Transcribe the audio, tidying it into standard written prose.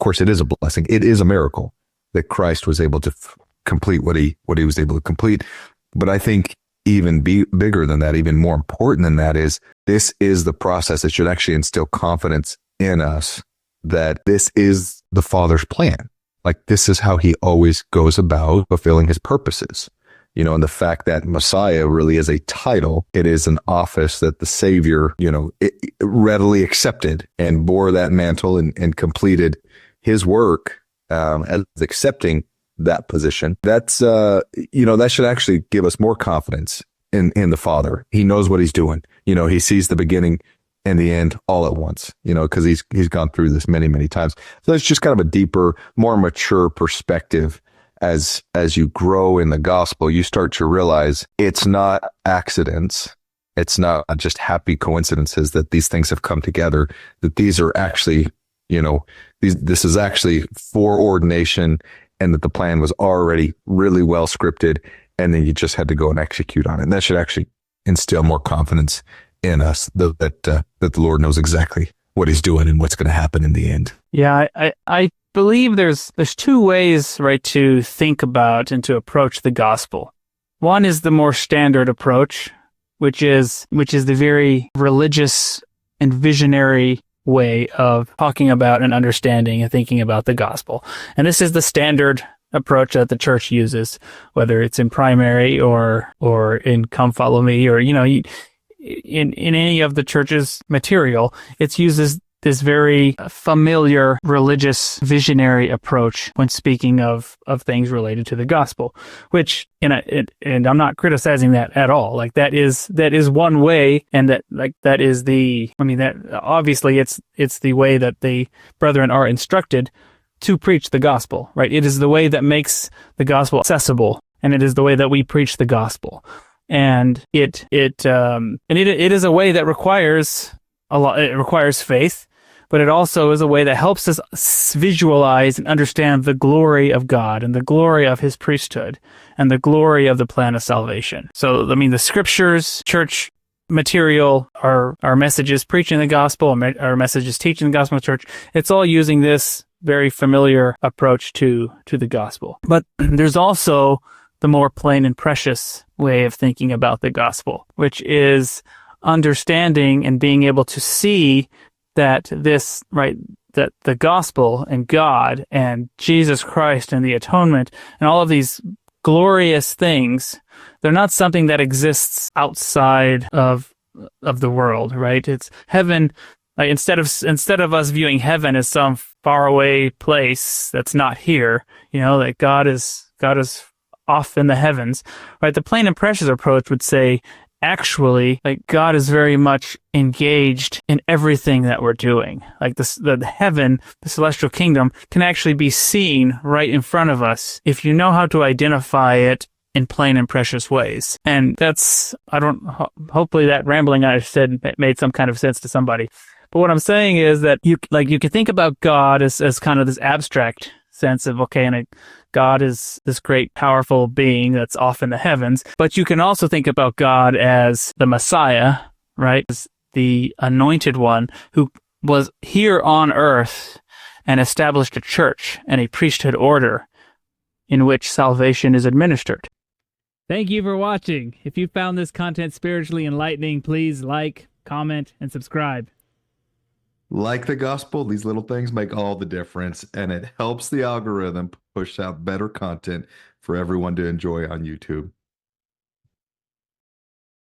course, it is a blessing. It is a miracle that Christ was able to complete what he was able to complete. But I think even bigger than that, even more important than that, is this is the process that should actually instill confidence in us that this is the Father's plan. Like, this is how he always goes about fulfilling his purposes. You know, and the fact that Messiah really is a title, it is an office that the Savior, it readily accepted and bore that mantle and completed his work as accepting that position. That's, that should actually give us more confidence in the Father. He knows what he's doing. He sees the beginning and the end all at once, because he's gone through this many, many times. So it's just kind of a deeper, more mature perspective. As you grow in the gospel, you start to realize it's not accidents. It's not just happy coincidences that these things have come together, that these are actually, this is actually foreordination, and that the plan was already really well scripted, and then you just had to go and execute on it. And that should actually instill more confidence in us that the Lord knows exactly what he's doing and what's going to happen in the end. Yeah, I believe there's two ways, right, to think about and to approach the gospel. One is the more standard approach, which is the very religious and visionary way of talking about and understanding and thinking about the gospel. And this is the standard approach that the church uses, whether it's in primary or in Come Follow Me, or in any of the church's material. It uses this very familiar religious visionary approach when speaking of things related to the gospel, which, and I'm not criticizing that at all. Like, that is one way, and that is that obviously it's the way that the brethren are instructed to preach the gospel, right? It is the way that makes the gospel accessible, and it is the way that we preach the gospel. And it is a way that requires a lot. It requires faith, but it also is a way that helps us visualize and understand the glory of God and the glory of his priesthood and the glory of the plan of salvation. So, the scriptures, church material, our messages preaching the gospel, our messages teaching the gospel in church, it's all using this very familiar approach to the gospel. But there's also the more plain and precious way of thinking about the gospel, which is understanding and being able to see that that the gospel and God and Jesus Christ and the atonement and all of these glorious things, they're not something that exists outside of the world, right? It's heaven. Like, instead of us viewing heaven as some faraway place that's not here, that God is off in the heavens, right? The plain and precious approach would say, actually, like, God is very much engaged in everything that we're doing. Like, the heaven, the celestial kingdom, can actually be seen right in front of us if you know how to identify it in plain and precious ways. And that's, hopefully that rambling I said made some kind of sense to somebody. But what I'm saying is that you can think about God as kind of this abstract sense of, okay, and God is this great, powerful being that's off in the heavens. But you can also think about God as the Messiah, right? As the anointed one who was here on earth and established a church and a priesthood order in which salvation is administered. Thank you for watching. If you found this content spiritually enlightening, please like, comment, and subscribe. Like the gospel, these little things make all the difference, and it helps the algorithm push out better content for everyone to enjoy on YouTube.